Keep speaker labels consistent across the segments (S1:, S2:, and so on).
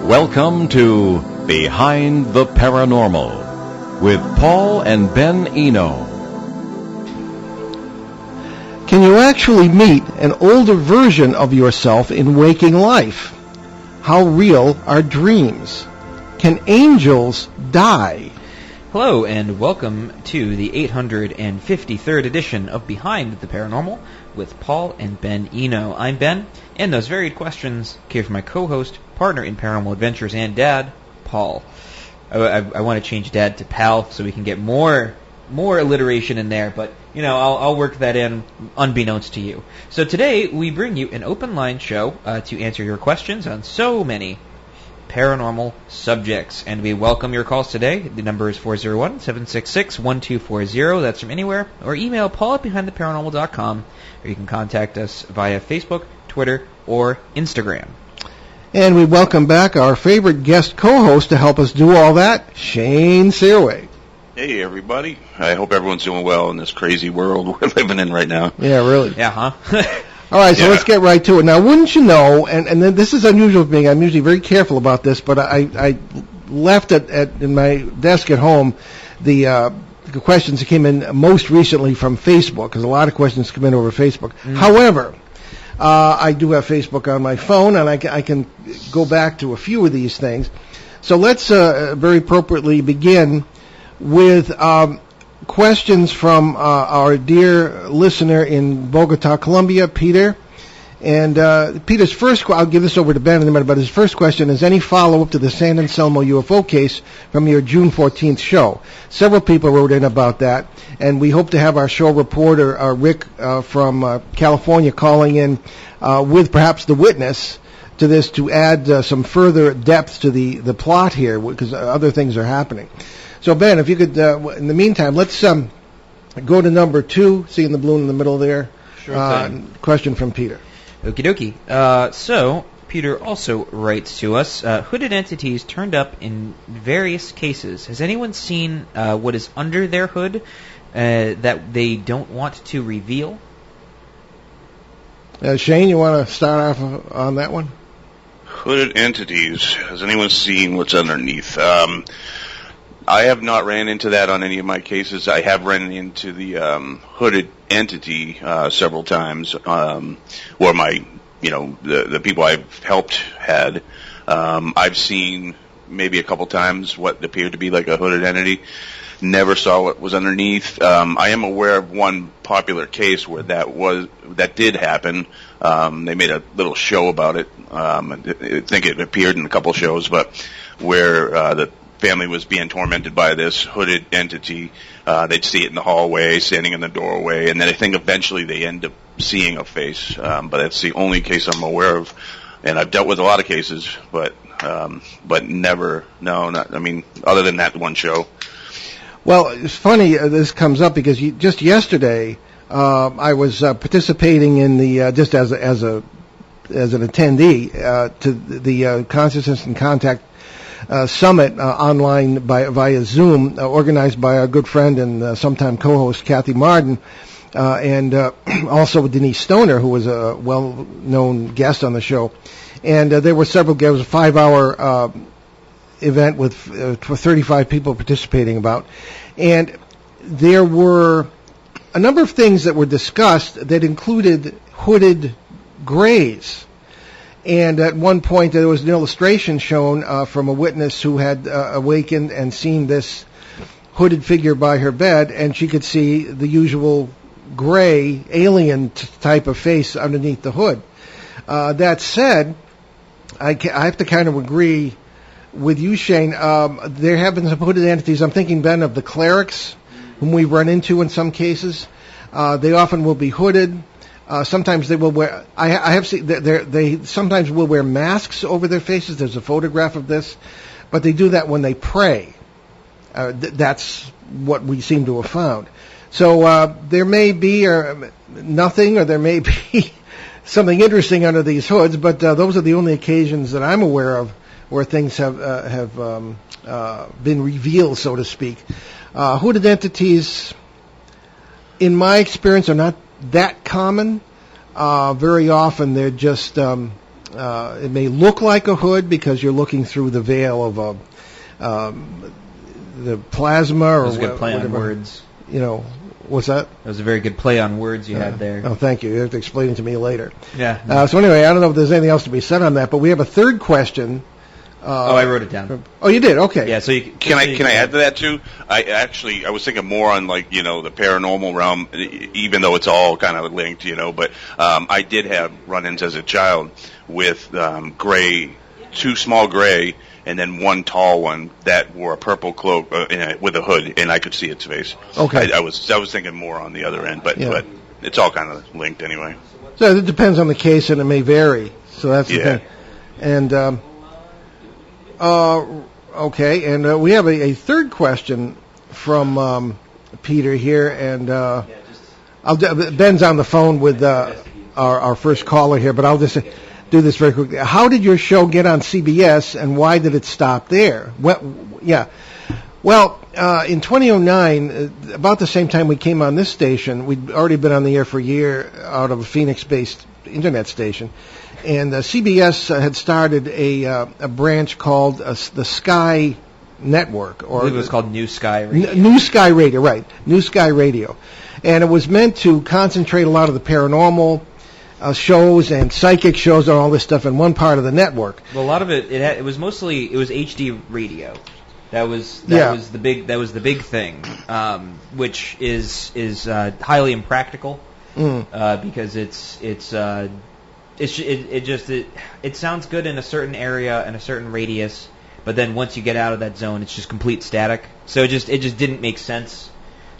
S1: Welcome to Behind the Paranormal with Paul and Ben Eno.
S2: Can you actually meet an older version of yourself in waking life? How real are dreams? Can angels die?
S3: Hello and welcome to the 853rd edition of Behind the Paranormal with Paul and Ben Eno. I'm Ben, and those varied questions came from my co-host, partner in Paranormal Adventures, and dad, Paul. I want to change dad to pal so we can get more alliteration in there, but I'll work that in unbeknownst to you. So today we bring you an open line show to answer your questions on so many paranormal subjects, and we welcome your calls today. The number is 401-766-1240. That's from anywhere, or email paul@behindtheparanormal.com, or you can contact us via Facebook, Twitter, or Instagram.
S2: And we welcome back our favorite guest co-host to help us do all that, Shane Sirois.
S4: Hey, everybody. I hope everyone's doing well in this crazy world we're living in right now.
S2: Yeah, really.
S3: Yeah, huh?
S2: All right, so let's get right to it. Now, wouldn't you know, and then this is unusual for me, I'm usually very careful about this, but I left in my desk at home the questions that came in most recently from Facebook, because a lot of questions come in over Facebook. However, I do have Facebook on my phone, and I can go back to a few of these things. So let's very appropriately begin with questions from our dear listener in Bogota, Colombia, Peter. And Peter's first, I'll give this over to Ben in a minute, but his first question is, any follow-up to the San Anselmo UFO case from your June 14th show? Several people wrote in about that, and we hope to have our show reporter, Rick from California, calling in with perhaps the witness to this to add some further depth to the plot here, because other things are happening. So, Ben, if you could, in the meantime, let's go to number 2, seeing the balloon in the middle there.
S3: Sure thing.
S2: Question from Peter.
S3: Okie dokie. So, Peter also writes to us, hooded entities turned up in various cases. Has anyone seen what is under their hood that they don't want to reveal?
S2: Shane, you want to start off on that one?
S4: Hooded entities. Has anyone seen what's underneath? I have not ran into that on any of my cases. I have run into the hooded entity several times, where the people I've helped had. I've seen maybe a couple times what appeared to be like a hooded entity. Never saw what was underneath. I am aware of one popular case where that did happen. They made a little show about it. I think it appeared in a couple shows, but where the family was being tormented by this hooded entity. They'd see it in the hallway, standing in the doorway, and then I think eventually they end up seeing a face. But that's the only case I'm aware of. And I've dealt with a lot of cases, but never, other than that one show.
S2: Well, it's funny this comes up because just yesterday I was participating in the just as an attendee to the Consciousness and Contact summit online via Zoom, organized by our good friend and sometime co-host Kathy Marden, and also Denise Stoner, who was a well-known guest on the show. And there were several. There was a 5-hour event with 35 people participating about, and there were a number of things that were discussed that included hooded grays. And at one point, there was an illustration shown from a witness who had awakened and seen this hooded figure by her bed, and she could see the usual gray alien type of face underneath the hood. That said, I have to kind of agree with you, Shane. There have been some hooded entities. I'm thinking, Ben, of the clerics, whom we've run into in some cases. They often will be hooded. Sometimes they will wear. I have seen they sometimes will wear masks over their faces. There's a photograph of this, but they do that when they pray. That's what we seem to have found. So there may be nothing, or there may be something interesting under these hoods. But those are the only occasions that I'm aware of where things have been revealed, so to speak. Hooded entities, in my experience, are not that common. Very often they're just it may look like a hood because you're looking through the veil of the plasma or
S3: That was a good play
S2: whatever.
S3: on words.
S2: You know, what's that?
S3: That was a very good play on words you had there.
S2: Oh, thank you. You have to explain it to me later.
S3: Yeah.
S2: So anyway, I don't know if there's anything else to be said on that, but we have a third question.
S3: I wrote it down.
S2: Oh, you did? Okay.
S3: Yeah. So
S4: Can I add to that too? I was thinking more on the paranormal realm, even though it's all kind of linked, But I did have run-ins as a child with two small gray, and then one tall one that wore a purple cloak with a hood, and I could see its face.
S2: Okay.
S4: I was thinking more on the other end, but it's all kind of linked anyway.
S2: So it depends on the case, and it may vary. So that's the thing. And okay, and we have a third question from Peter here, and Ben's on the phone with our first caller here, but I'll just do this very quickly. How did your show get on CBS, and why did it stop there? Well, in 2009, about the same time we came on this station, we'd already been on the air for a year out of a Phoenix-based internet station. And CBS had started a branch called the Sky Network, or
S3: I believe it was called New Sky Radio.
S2: New Sky Radio, right? New Sky Radio, and it was meant to concentrate a lot of the paranormal shows and psychic shows and all this stuff in one part of the network.
S3: Well, a lot of it was HD radio. That was the big thing, which is highly impractical because it sounds good in a certain area and a certain radius, but then once you get out of that zone, it's just complete static. So it just didn't make sense.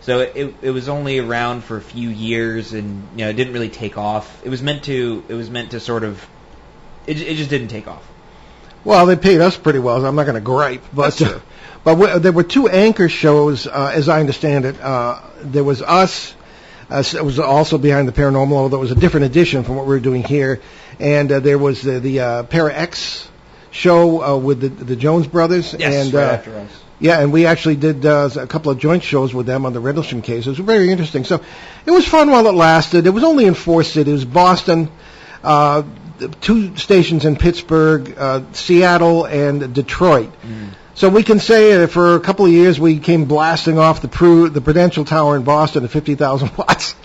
S3: So it was only around for a few years, and it didn't really take off. It was meant to sort of. It just didn't take off.
S2: Well, they paid us pretty well. So I'm not going to gripe, but there were two anchor shows, as I understand it. There was us. It was also Behind the Paranormal, although it was a different edition from what we were doing here. And there was the Para X show with the Jones Brothers.
S3: Yes,
S2: and,
S3: right after us.
S2: Yeah, and we actually did a couple of joint shows with them on the Riddleston case. It was very interesting. So it was fun while it lasted. It was only in 4 cities: it was Boston, 2 stations in Pittsburgh, Seattle, and Detroit. So we can say that for a couple of years we came blasting off the Prudential Tower in Boston at 50,000 watts.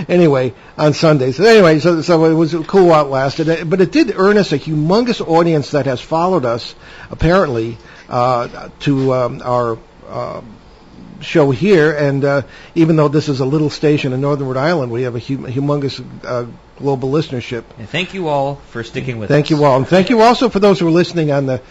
S2: Anyway, on Sundays. Anyway, so it was cool while it lasted. But it did earn us a humongous audience that has followed us, apparently, to our show here. And even though this is a little station in northern Rhode Island, we have a humongous global listenership.
S3: And thank you all for sticking with us.
S2: Thank you all. And thank you also for those who are listening on the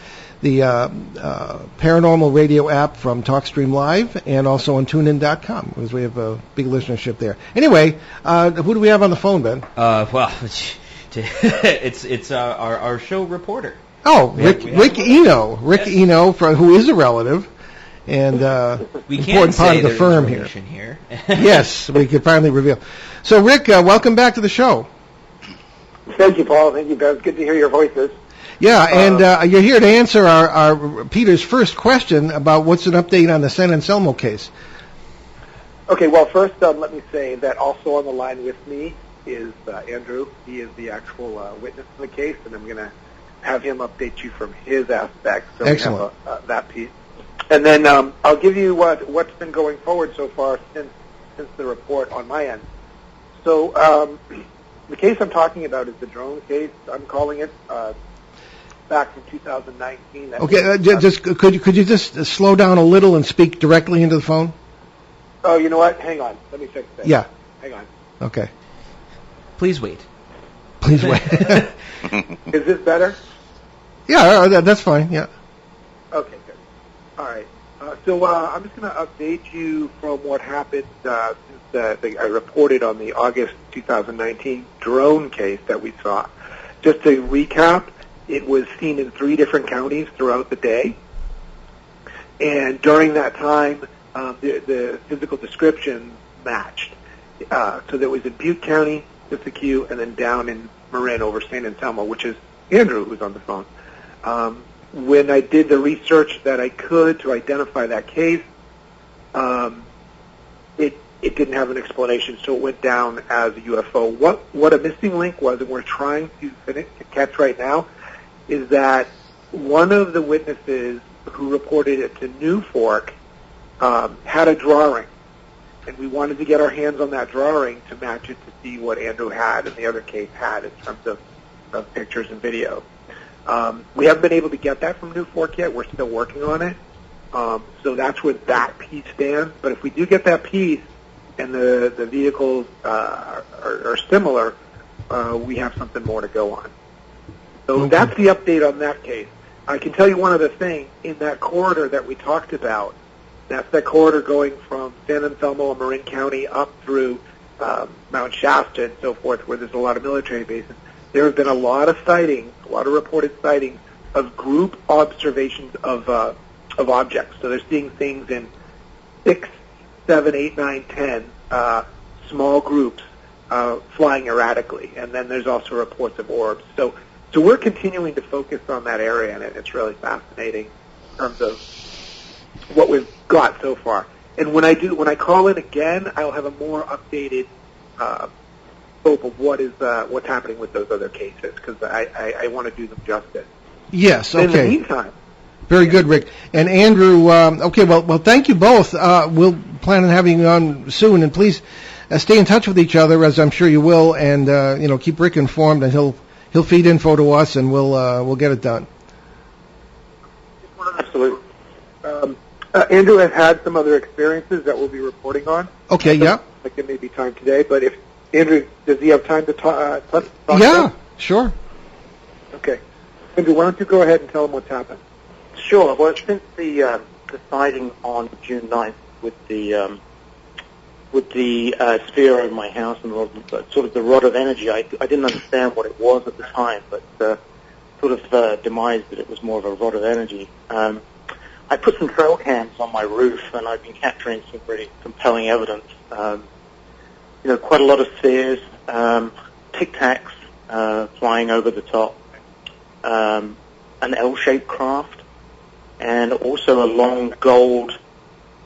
S2: Paranormal Radio app from TalkStream Live, and also on TuneIn.com, because we have a big listenership there. Anyway, who do we have on the phone, Ben?
S3: Well, it's our show reporter.
S2: Oh, Rick Eno. Rick Eno, who is a relative, and
S3: we
S2: important part of the firm here. Yes, we can finally reveal. So, Rick, welcome back to the show.
S5: Thank you, Paul. Thank you, Ben. It's good to hear your voices.
S2: Yeah, and you're here to answer our Peter's first question about what's an update on the San Anselmo case.
S5: Okay, well, first let me say that also on the line with me is Andrew. He is the actual witness in the case, and I'm going to have him update you from his aspect. So
S2: excellent.
S5: We have that piece. And then I'll give you what's been going forward so far since the report on my end. So the case I'm talking about is the drone case, I'm calling it. Back from 2019.
S2: Okay, just could you just slow down a little and speak directly into the phone?
S5: Oh, you know what? Hang on. Let me fix that.
S2: Yeah.
S5: Hang on.
S2: Okay.
S3: Please wait.
S2: Please wait.
S5: Is this better?
S2: Yeah, that's fine. Yeah.
S5: Okay, good. All right. So I'm just going to update you from what happened since I reported on the August 2019 drone case that we saw. Just to recap, it was seen in 3 different counties throughout the day. And during that time, the physical description matched. So there was in Butte County, Siskiyou, and then down in Marin over St. Anselmo, which is Andrew who's on the phone. When I did the research that I could to identify that case, it didn't have an explanation, so it went down as a UFO. What a missing link was, and we're trying to catch right now, is that one of the witnesses who reported it to New Fork had a drawing, and we wanted to get our hands on that drawing to match it to see what Andrew had and the other case had in terms of pictures and video. We haven't been able to get that from New Fork yet. We're still working on it. So that's where that piece stands. But if we do get that piece and the vehicles are similar, we have something more to go on. So that's the update on that case. I can tell you one other thing. In that corridor that we talked about, that's that corridor going from San Anselmo and Marin County up through Mount Shasta and so forth, where there's a lot of military bases. There have been a lot of sightings, a lot of reported sightings of group observations of objects. So they're seeing things in 6, 7, 8, 9, 10 small groups flying erratically. And then there's also reports of orbs. So we're continuing to focus on that area, and it's really fascinating in terms of what we've got so far. And when I call in again, I'll have a more updated scope of what's happening with those other cases, because I want to do them justice.
S2: Yes, okay.
S5: In the meantime.
S2: Very good, Rick. And Andrew, okay, well, thank you both. We'll plan on having you on soon, and please stay in touch with each other, as I'm sure you will, and keep Rick informed, and he'll feed info to us, and we'll get it done.
S5: Absolutely. Andrew has had some other experiences that we'll be reporting on.
S2: Okay, yeah.
S5: Like it may be time today, but if Andrew, does he have time to talk?
S2: Yeah, sure.
S5: Okay. Andrew, why don't you go ahead and tell him what's happened?
S6: Sure. Well, since the sighting on June 9th with the sphere over my house and sort of the rod of energy, I didn't understand what it was at the time, but sort of demised that it was more of a rod of energy. I put some trail cams on my roof, and I've been capturing some pretty compelling evidence. Quite a lot of spheres, Tic Tacs flying over the top, an L-shaped craft, and also a long gold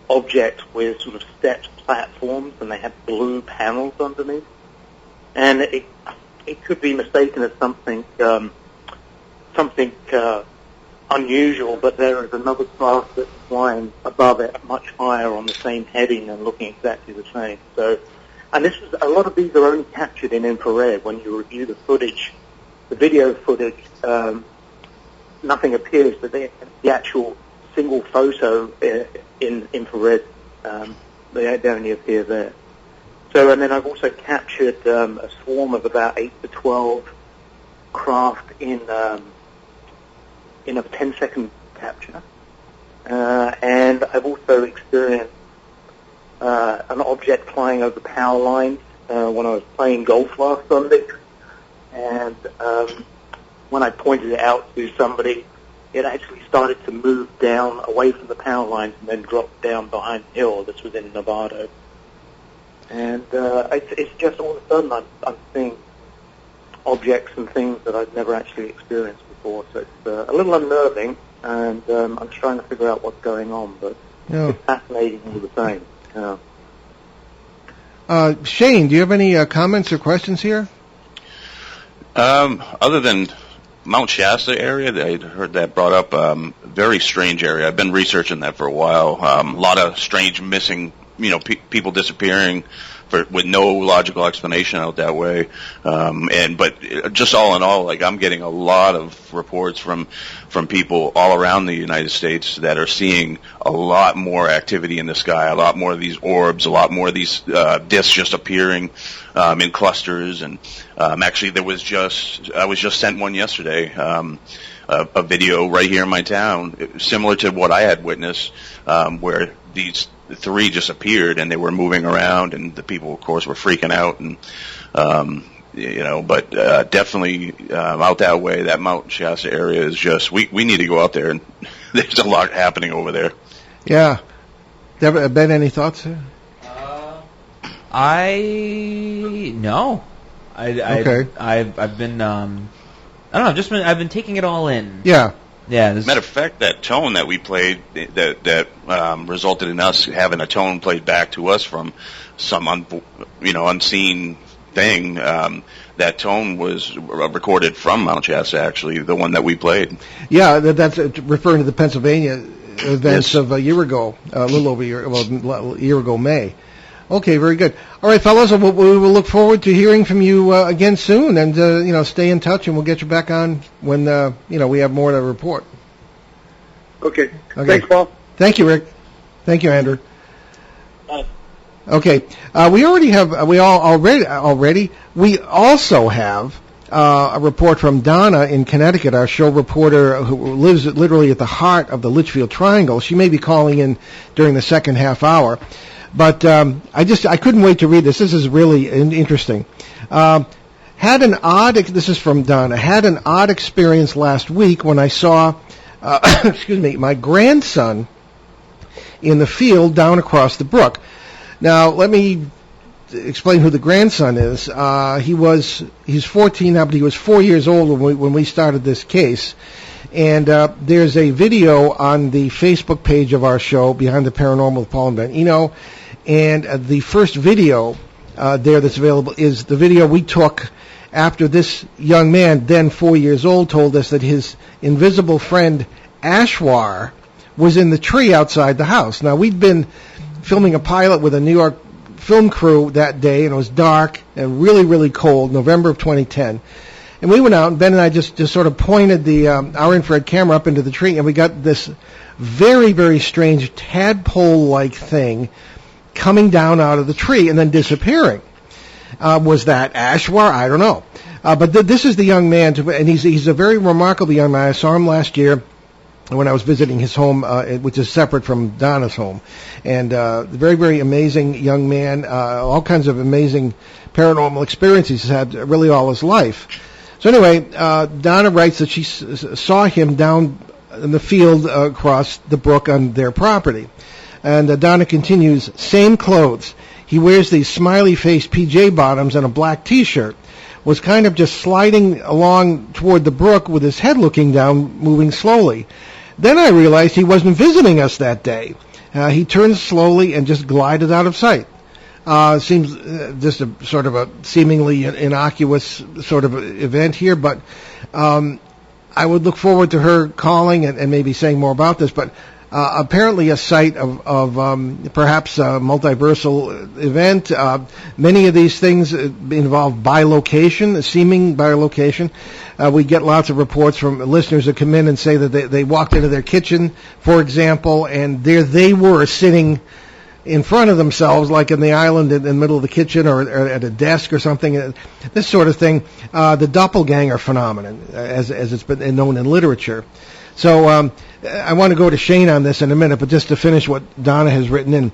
S6: object with sort of stepped platforms, and they have blue panels underneath. And it could be mistaken as something unusual, but there is another craft that's flying above it, much higher on the same heading and looking exactly the same. So, and a lot of these are only captured in infrared. When you review the footage, the video footage, nothing appears, but the actual single photo in infrared, they only appear there. So, and then I've also captured a swarm of about 8 to 12 craft in a 10-second capture, and I've also experienced an object flying over power lines when I was playing golf last Sunday, and when I pointed it out to somebody, it actually started to move down away from the power lines and then drop down behind the hill. This was in Nevada, and it's just all of a sudden I'm seeing objects and things that I've never actually experienced before. So it's a little unnerving, and I'm trying to figure out what's going on, but it's fascinating all the same.
S2: Shane, do you have any comments or questions here?
S4: Other than Mount Shasta area, I heard that brought up, very strange area. I've been researching that for a while. A lot of strange missing, people disappearing with no logical explanation out that way. But just all in all, like, I'm getting a lot of reports from people all around the United States that are seeing a lot more activity in the sky, a lot more of these orbs, a lot more of these discs just appearing in clusters. And actually, I was just sent one yesterday, a video right here in my town, similar to what I had witnessed, where these 3 just appeared and they were moving around, and the people, of course, were freaking out. And but definitely out that way, that Mount Shasta area is just, we need to go out there, and there's a lot happening over there.
S2: Yeah. Ben, any thoughts here?
S3: No.
S2: Okay.
S3: I've been I don't know, I've been taking it all in.
S2: Yeah.
S3: Yeah.
S4: Matter of fact, that tone that we played that resulted in us having a tone played back to us from some unseen thing. That tone was recorded from Mount Shasta, actually, the one that we played.
S2: Yeah, that's referring to the Pennsylvania events
S4: Yes.
S2: of a year ago, a little over a year ago, May. Okay, very good. All right, fellas, we will look forward to hearing from you again soon, and stay in touch, and we'll get you back on when we have more to report.
S5: Okay. Thanks, Paul.
S2: Thank you, Rick. Thank you, Andrew. Okay, we also have a report from Donna in Connecticut, our show reporter who lives literally at the heart of the Litchfield Triangle. She may be calling in during the second half hour. But I couldn't wait to read this. This is really interesting. This is from Donna. Had an odd experience last week when I saw, my grandson in the field down across the brook. Now, let me explain who the grandson is. He's 14 now, but he was 4 years old when we started this case. And there's a video on the Facebook page of our show, Behind the Paranormal with Paul and Ben Eno. And the first video there that's available is the video we took after this young man, then 4 years old, told us that his invisible friend Ashwar was in the tree outside the house. Now, we'd been filming a pilot with a New York film crew that day, and it was dark and really, really cold, November of 2010. And we went out, and Ben and I just sort of pointed our infrared camera up into the tree, and we got this very, very strange tadpole-like thing coming down out of the tree and then disappearing. Was that Ashwar? I don't know. But this is the young man, and he's a very remarkable young man. I saw him last year when I was visiting his home, which is separate from Donna's home. And very, very amazing young man, all kinds of amazing paranormal experiences he's had really all his life. So anyway, Donna writes that she saw him down in the field across the brook on their property. And Donna continues, same clothes. He wears these smiley-faced PJ bottoms and a black T-shirt. Was kind of just sliding along toward the brook with his head looking down, moving slowly. Then I realized he wasn't visiting us that day. He turned slowly and just glided out of sight. Seems just a sort of a seemingly innocuous sort of event here, but I would look forward to her calling and maybe saying more about this. But apparently a site of perhaps a multiversal event. Many of these things involve bilocation, seeming bilocation. We get lots of reports from listeners that come in and say that they walked into their kitchen, for example, and there they were sitting in front of themselves, like in the island in the middle of the kitchen or at a desk or something. This sort of thing. The doppelganger phenomenon, as it's been known in literature. So I want to go to Shane on this in a minute, but just to finish what Donna has written in,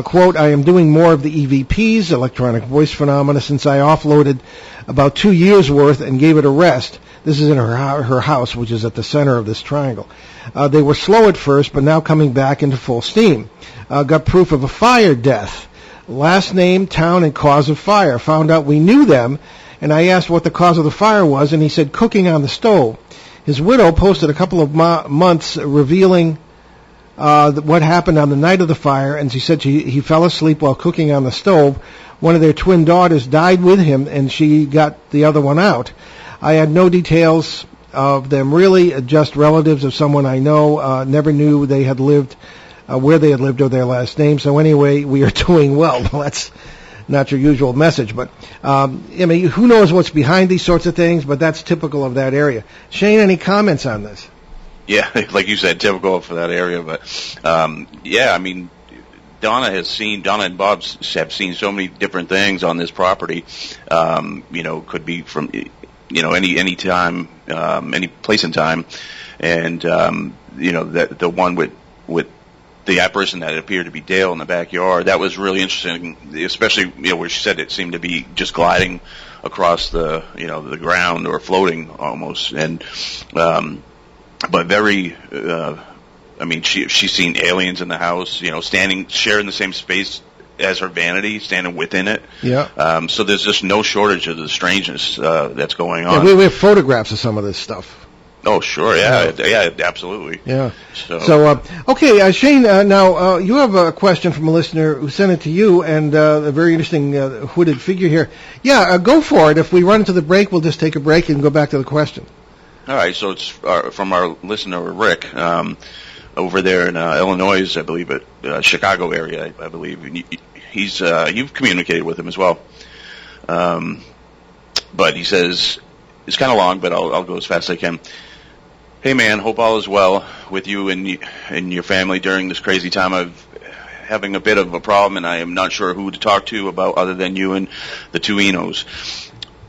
S2: quote, I am doing more of the EVPs, electronic voice phenomena, since I offloaded about 2 years' worth and gave it a rest. This is in her house, which is at the center of this triangle. They were slow at first, but now coming back into full steam. Got proof of a fire death. Last name, town, and cause of fire. Found out we knew them, and I asked what the cause of the fire was, and he said cooking on the stove. His widow posted a couple of months revealing what happened on the night of the fire, and she said he fell asleep while cooking on the stove. One of their twin daughters died with him, and she got the other one out. I had no details of them really, just relatives of someone I know. Never knew they had lived, where they had lived or their last name. So anyway, we are doing well. Well, that's not your usual message, but I mean, who knows what's behind these sorts of things, but that's typical of that area. Shane, any comments on this?
S4: Yeah, like you said, typical for that area, but yeah, I mean, Donna and Bob have seen so many different things on this property. Could be from any time, any place in time, and that the one with the apparition that appeared to be Dale in the backyard, that was really interesting, especially where she said it seemed to be just gliding across the the ground or floating almost, and but very I mean she's seen aliens in the house, sharing the same space as her vanity, standing within it.
S2: Yeah.
S4: So there's just no shortage of the strangeness that's going on.
S2: Yeah, we have photographs of some of this stuff.
S4: Oh, sure, yeah, absolutely.
S2: Yeah.
S4: So,
S2: Okay, Shane, now you have a question from a listener who sent it to you, and a very interesting hooded figure here. Yeah, go for it. If we run into the break, we'll just take a break and go back to the question.
S4: all right, so it's from our listener, Rick, over there in Illinois, I believe, at Chicago area, I believe. And he's you've communicated with him as well. But he says, it's kind of long, but I'll go as fast as I can. Hey man, hope all is well with you and your family during this crazy time of having a bit of a problem, and I am not sure who to talk to about other than you and the two Enos.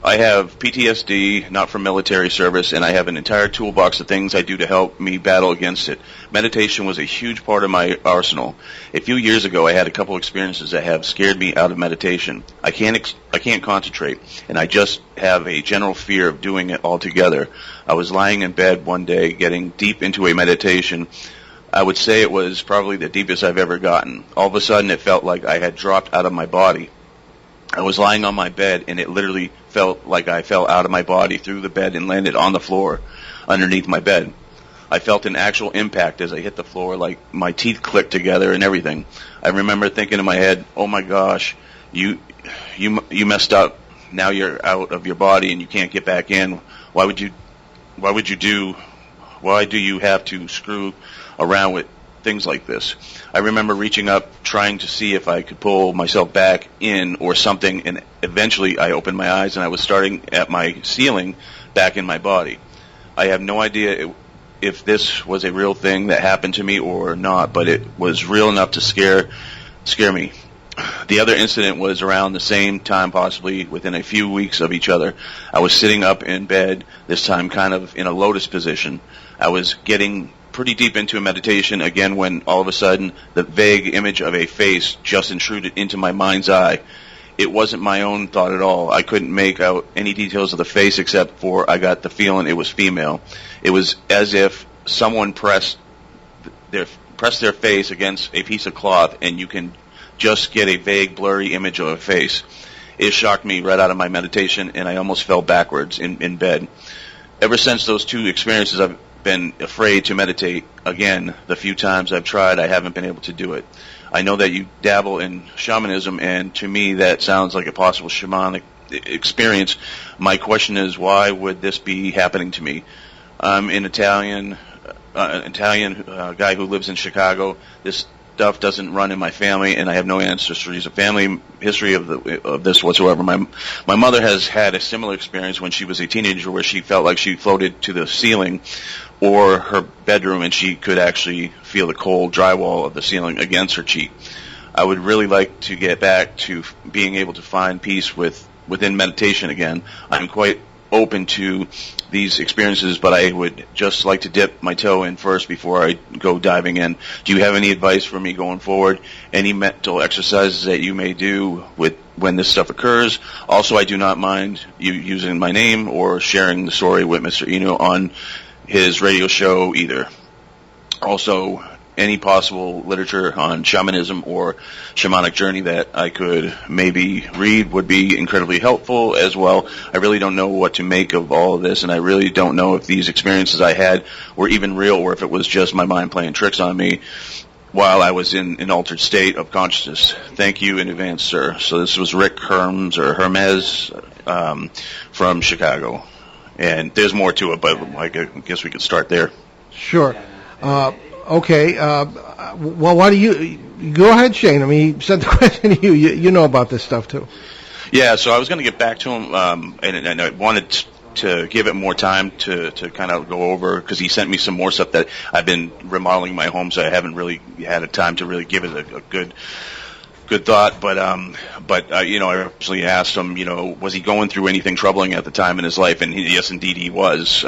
S4: I have PTSD, not from military service, and I have an entire toolbox of things I do to help me battle against it. Meditation was a huge part of my arsenal. A few years ago, I had a couple experiences that have scared me out of meditation. I can't concentrate, and I just have a general fear of doing it altogether. I was lying in bed one day, getting deep into a meditation. I would say it was probably the deepest I've ever gotten. All of a sudden, it felt like I had dropped out of my body. I was lying on my bed, and it literally felt like I fell out of my body through the bed and landed on the floor underneath my bed. I felt an actual impact as I hit the floor, like my teeth clicked together and everything. I remember thinking in my head, oh my gosh, you messed up. Now you're out of your body and you can't get back in. Why do you have to screw around with things like this? I remember reaching up, trying to see if I could pull myself back in or something, and eventually I opened my eyes and I was starting at my ceiling back in my body. I have no idea if this was a real thing that happened to me or not, but it was real enough to scare me. The other incident was around the same time, possibly within a few weeks of each other. I was sitting up in bed, this time kind of in a lotus position. I was getting pretty deep into a meditation again when all of a sudden the vague image of a face just intruded into my mind's eye. It wasn't my own thought at all. I couldn't make out any details of the face except for I got the feeling it was female. It was as if someone pressed their face against a piece of cloth and you can just get a vague blurry image of a face. It shocked me right out of my meditation and I almost fell backwards in bed. Ever since those two experiences, I've been afraid to meditate again. The few times I've tried, I haven't been able to do it. I know that you dabble in shamanism, and to me that sounds like a possible shamanic experience. My question is, why would this be happening to me? I'm an Italian guy who lives in Chicago. This stuff doesn't run in my family, and I have no ancestries, a family history of this whatsoever. My mother has had a similar experience when she was a teenager, where she felt like she floated to the ceiling or her bedroom, and she could actually feel the cold drywall of the ceiling against her cheek. I would really like to get back to being able to find peace within meditation again. I'm quite open to these experiences, but I would just like to dip my toe in first before I go diving in. Do you have any advice for me going forward? Any mental exercises that you may do when this stuff occurs? Also, I do not mind you using my name or sharing the story with Mr. Eno on his radio show either. Also, any possible literature on shamanism or shamanic journey that I could maybe read would be incredibly helpful as well. I really don't know what to make of all of this, and I really don't know if these experiences I had were even real or if it was just my mind playing tricks on me while I was in an altered state of consciousness. Thank you in advance, sir. So this was Rick Hermes from Chicago. And there's more to it, but I guess we could start there.
S2: Sure. Okay. Well, why do you go ahead, Shane? I mean, he sent the question to you. You know about this stuff too.
S4: Yeah. So I was going to get back to him, and I wanted to give it more time to kind of go over, because he sent me some more stuff that I've been remodeling my home, so I haven't really had a time to really give it a good thought, but I actually asked him, was he going through anything troubling at the time in his life? And yes, indeed, he was.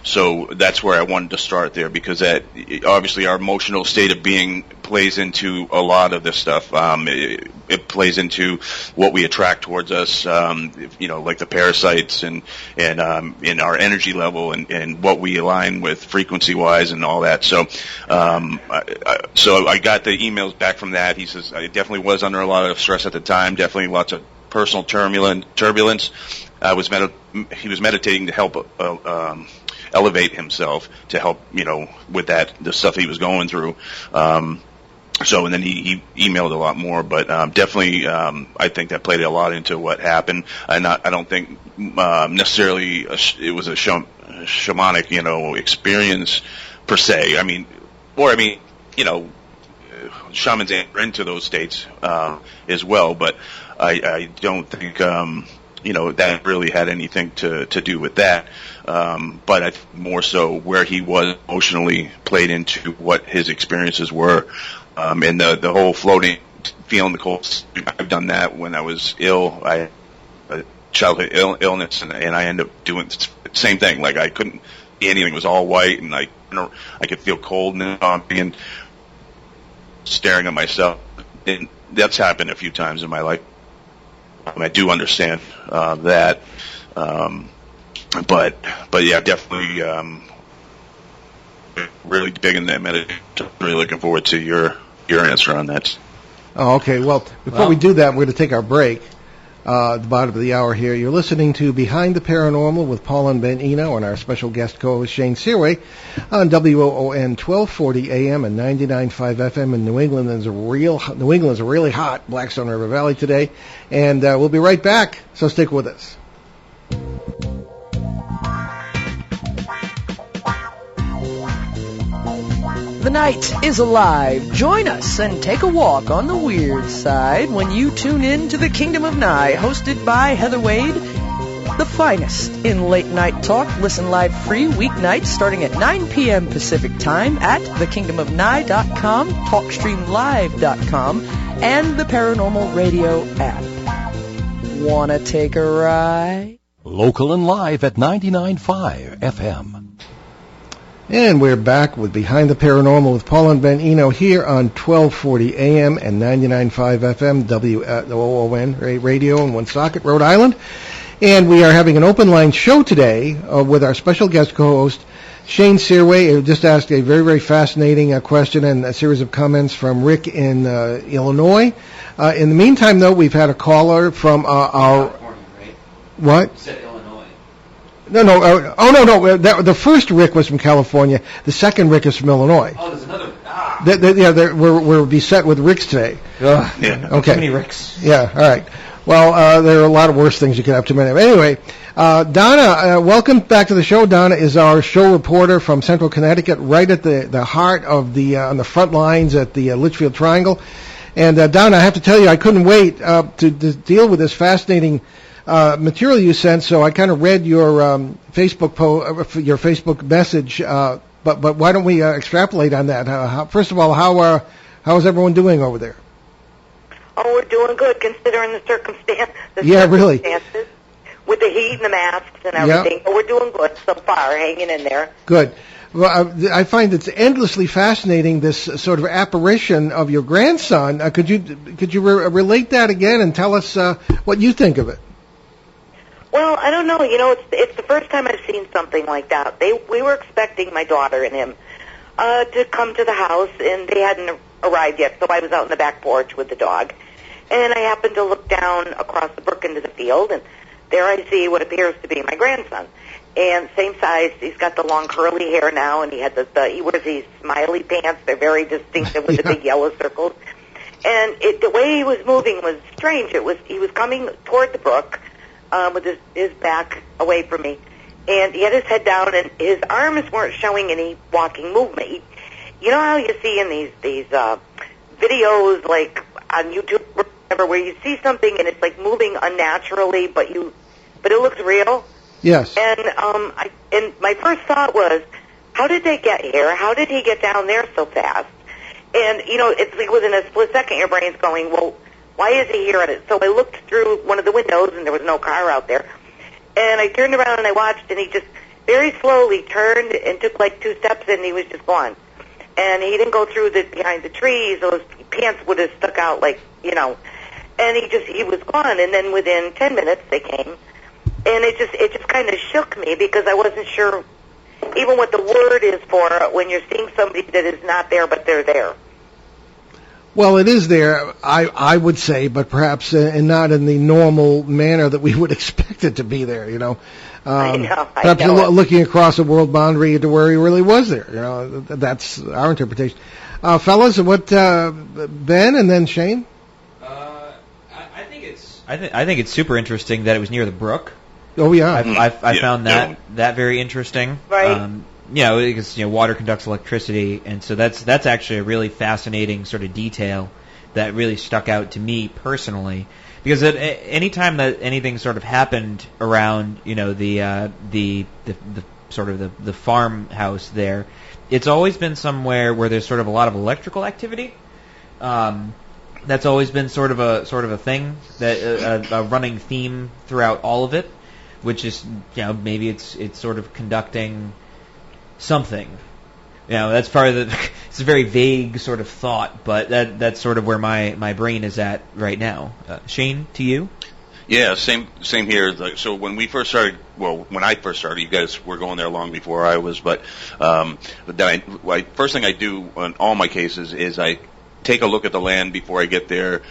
S4: So that's where I wanted to start there, because that obviously our emotional state of being plays into a lot of this stuff. It plays into what we attract towards us, like the parasites and in our energy level and what we align with frequency wise and all that. So I got the emails back from that. He says I definitely was under a lot of stress at the time, definitely lots of personal turbulence. He was meditating to help elevate himself to help, with the stuff he was going through. And then he emailed a lot more, but definitely I think that played a lot into what happened. I don't think necessarily it was a shamanic, experience per se. Shamans enter into those states as well, but I don't think that really had anything to do with that. But I think more so where he was emotionally played into what his experiences were, and the whole floating, feeling the cold. I've done that when I was ill. I had a childhood illness, and I ended up doing the same thing. Like I couldn't see anything; it was all white, and I could feel coldness on me and staring at myself. And that's happened a few times in my life. I do understand that, but yeah, definitely really big in that meditation. Really looking forward to your answer on that.
S2: Oh, okay. Well, before we do that, we're going to take our break. At the bottom of the hour here, you're listening to Behind the Paranormal with Paul and Ben Eno and our special guest co-host Shane Sirois on WOON 1240 AM and 99.5 FM in New England. New England's a really hot Blackstone River Valley today, and we'll be right back. So stick with us.
S7: The night is alive. Join us and take a walk on the weird side when you tune in to The Kingdom of Nye, hosted by Heather Wade, the finest in late night talk. Listen live free weeknights starting at 9 p.m. Pacific Time at thekingdomofnye.com, talkstreamlive.com, and the Paranormal Radio app. Wanna take a ride?
S1: Local and live at 99.5 FM.
S2: And we're back with Behind the Paranormal with Paul and Ben Eno here on 1240 AM and 99.5 FM WOON Radio in Woonsocket, Rhode Island. And we are having an open line show today with our special guest co-host, Shane Sirois, who just asked a very, very fascinating question and a series of comments from Rick in Illinois. In the meantime, though, we've had a caller from our...
S3: California, right?
S2: What?
S3: You said Illinois.
S2: No. The first Rick was from California. The second Rick is from Illinois.
S3: Oh, there's another.
S2: We're beset with Ricks today.
S3: Ugh,
S4: Yeah.
S2: Okay.
S3: Too many Ricks.
S2: Yeah. All right. Well, there are a lot of worse things you could have to mention. Anyway, Donna, welcome back to the show. Donna is our show reporter from Central Connecticut, right at the heart of on the front lines at the Litchfield Triangle. And Donna, I have to tell you, I couldn't wait to deal with this fascinating material you sent, so I kind of read your your Facebook message. But why don't we extrapolate on that? First of all, how is everyone doing over there?
S8: Oh, we're doing good considering the circumstances.
S2: Really.
S8: With the heat and the masks and everything.
S2: Yep.
S8: But we're doing good so far, hanging in there.
S2: Good. Well, I find it's endlessly fascinating, this sort of apparition of your grandson. Could you relate that again and tell us what you think of it?
S8: Well, I don't know. It's the first time I've seen something like that. We were expecting my daughter and him to come to the house, and they hadn't arrived yet. So I was out in the back porch with the dog, and I happened to look down across the brook into the field, and there I see what appears to be my grandson. And same size. He's got the long curly hair now, and he had he wears these smiley pants. They're very distinctive with the big yellow circles. And the way he was moving was strange. He was coming toward the brook. With his back away from me, and he had his head down, and his arms weren't showing any walking movement. You know how you see in these videos, like on YouTube, or whatever, where you see something and it's like moving unnaturally, but it looks real.
S2: Yes.
S8: And my first thought was, how did they get here? How did he get down there so fast? And it's like within a split second, your brain's going, well, why is he here? So I looked through one of the windows, and there was no car out there. And I turned around and I watched, and he just very slowly turned and took like 2 steps, and he was just gone. And he didn't go through behind the trees. Those pants would have stuck out like, And he was gone. And then within 10 minutes they came, and it just kind of shook me because I wasn't sure even what the word is for when you're seeing somebody that is not there but they're there.
S2: Well, it is there, I would say, but perhaps not in the normal manner that we would expect it to be there, you know.
S8: I know.
S2: Perhaps you're looking across a world boundary to where he really was there. You know, that's our interpretation. Fellas, what Ben and then Shane?
S3: I think it's super interesting that it was near the brook.
S2: Oh yeah,
S3: I found that very interesting.
S8: Right.
S3: Because water conducts electricity, and so that's actually a really fascinating sort of detail that really stuck out to me personally. Because at any time that anything sort of happened around, the sort of the farmhouse there, it's always been somewhere where there's sort of a lot of electrical activity. That's always been sort of a thing, that a running theme throughout all of it, which is maybe it's sort of conducting something. That's part of the. It's a very vague sort of thought, but that's sort of where my brain is at right now. Shane, to you?
S4: Yeah, same here. So when I first started, you guys were going there long before I was. But first thing I do on all my cases is I take a look at the land before I get there,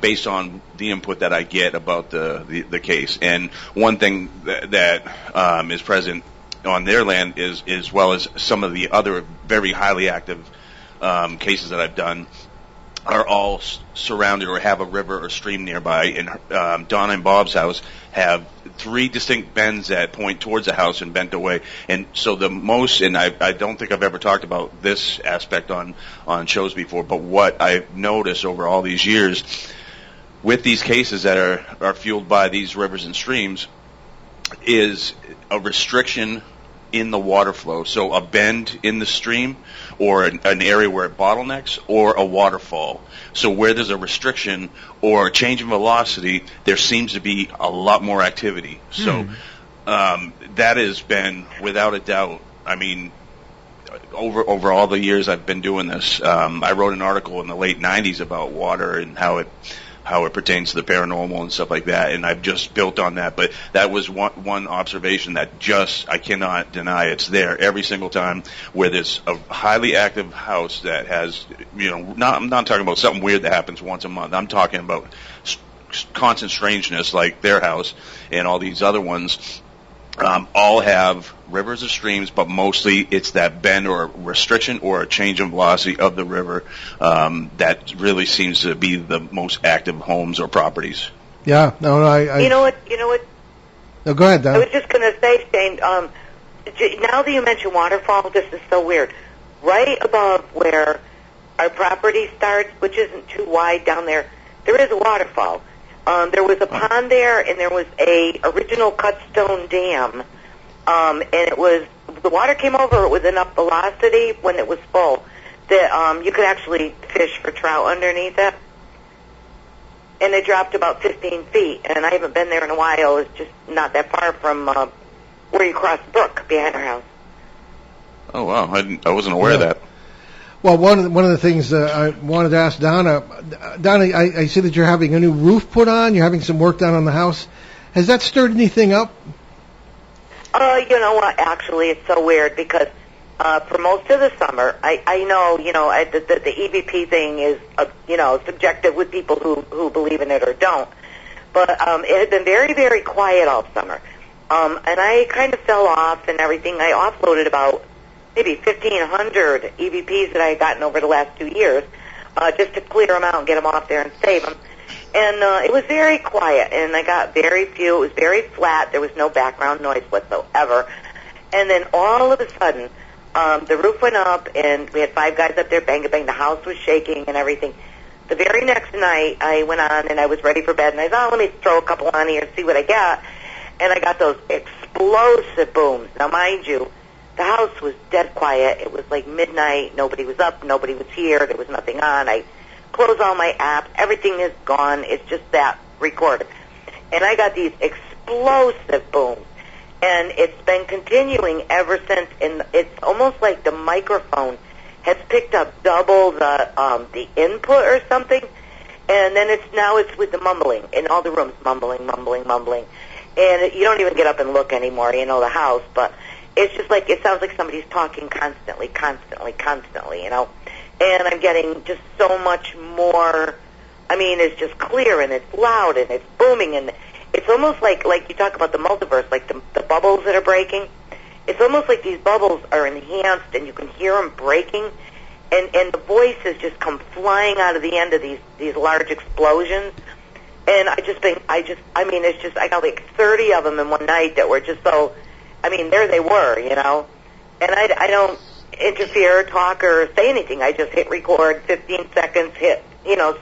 S4: based on the input that I get about the case. And one thing that is present on their land is, as well as some of the other very highly active cases that I've done, are all surrounded or have a river or stream nearby. And Donna and Bob's house have 3 distinct bends that point towards the house and bent away. And so and I don't think I've ever talked about this aspect on shows before, but what I've noticed over all these years with these cases that are fueled by these rivers and streams is a restriction in the water flow. So a bend in the stream, or an area where it bottlenecks, or a waterfall. So where there's a restriction or a change in velocity, there seems to be a lot more activity. So that has been, without a doubt, I mean, over all the years I've been doing this, I wrote an article in the late 90s about water and how it pertains to the paranormal and stuff like that, and I've just built on that. But that was one observation that I cannot deny. It's there every single time where there's a highly active house that has, I'm not talking about something weird that happens once a month. I'm talking about constant strangeness like their house and all these other ones. All have rivers or streams, but mostly it's that bend or restriction or a change in velocity of the river that really seems to be the most active homes or properties.
S2: Yeah, no, I
S8: You know what?
S2: No, go ahead, Don.
S8: I was just going to say, Shane, now that you mention waterfall, this is so weird. Right above where our property starts, which isn't too wide down there is a waterfall. There was a pond there, and there was a original cut stone dam, and the water came over. It was enough velocity when it was full that you could actually fish for trout underneath it. And it dropped about 15 feet, and I haven't been there in a while. It's just not that far from where you cross the brook behind our house.
S4: Oh wow, I wasn't aware of that.
S2: Well, one of the things I wanted to ask Donna, I see that you're having a new roof put on. You're having some work done on the house. Has that stirred anything up?
S8: You know what? Actually, it's so weird because for most of the summer, I know, the EVP thing is, subjective with people who believe in it or don't. But it had been very, very quiet all summer. And I kind of fell off and everything. I offloaded about maybe 1,500 EVPs that I had gotten over the last 2 years, just to clear them out and get them off there and save them. And it was very quiet, and I got very few. It was very flat. There was no background noise whatsoever. And then all of a sudden, the roof went up, and we had 5 guys up there, bang, bang. The house was shaking and everything. The very next night, I went on, and I was ready for bed, and I thought, let me throw a couple on here and see what I got. And I got those explosive booms. Now, mind you, the house was dead quiet. It was like midnight. Nobody was up. Nobody was here. There was nothing on. I closed all my apps. Everything is gone. It's just that recorder. And I got these explosive booms. And it's been continuing ever since. And it's almost like the microphone has picked up double the input or something. And then it's with the mumbling in all the rooms. Mumbling, mumbling, mumbling. And you don't even get up and look anymore, the house. But it's just like, it sounds like somebody's talking constantly, and I'm getting just so much more. I mean, it's just clear, and it's loud, and it's booming, and it's almost like you talk about the multiverse, like the bubbles that are breaking. It's almost like these bubbles are enhanced, and you can hear them breaking, and the voices just come flying out of the end of these large explosions. And I mean, it's just, I got like 30 of them in one night that were just so, I mean, there they were, you know. And I don't interfere, talk, or say anything. I just hit record, 15 seconds, hit,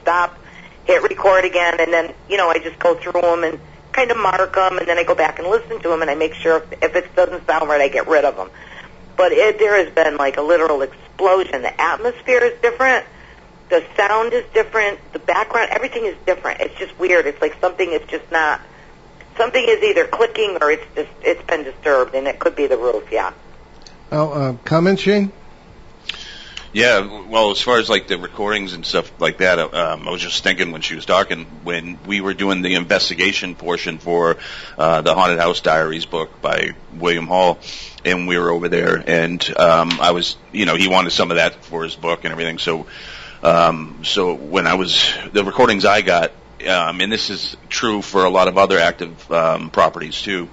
S8: stop, hit record again, and then, I just go through them and kind of mark them, and then I go back and listen to them, and I make sure if it doesn't sound right, I get rid of them. But there has been like a literal explosion. The atmosphere is different. The sound is different. The background, everything is different. It's just weird. It's like something is just not, something is either clicking or it's been disturbed, and it could be the roof, yeah.
S2: Oh, comment, Shane?
S4: Yeah, well, as far as like the recordings and stuff like that, I was just thinking when she was talking, when we were doing the investigation portion for the Haunted House Diaries book by William Hall, and we were over there, and I was, he wanted some of that for his book and everything, so when the recordings I got, and this is true for a lot of other active properties too,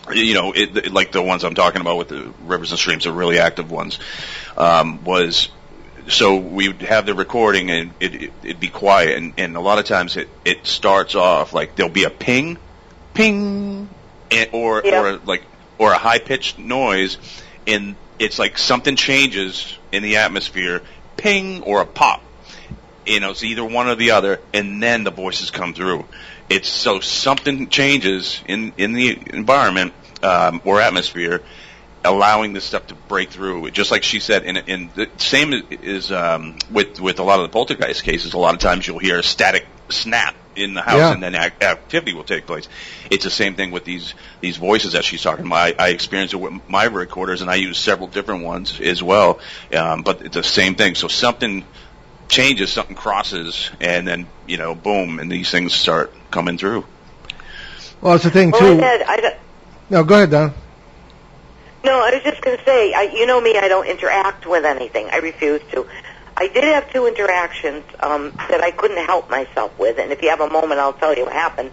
S4: like the ones I'm talking about with the rivers and streams, the really active ones, so we would have the recording and it'd be quiet, and a lot of times it starts off like there'll be a ping, or a high pitched noise, and it's like something changes in the atmosphere, ping or a pop. It's either one or the other, and then the voices come through. It's so something changes in the environment or atmosphere, allowing this stuff to break through. Just like she said, and the same is with a lot of the poltergeist cases. A lot of times you'll hear a static snap in the house, and then activity will take place. It's the same thing with these voices that she's talking about. I experienced it with my recorders, and I use several different ones as well. But it's the same thing. So something changes, something crosses, and then boom, and these things start coming through.
S2: Well, it's the thing too. No, go ahead, Don.
S8: No, I was just going to say, you know me, I don't interact with anything. I refuse to. I did have 2 interactions that I couldn't help myself with, and if you have a moment, I'll tell you what happened.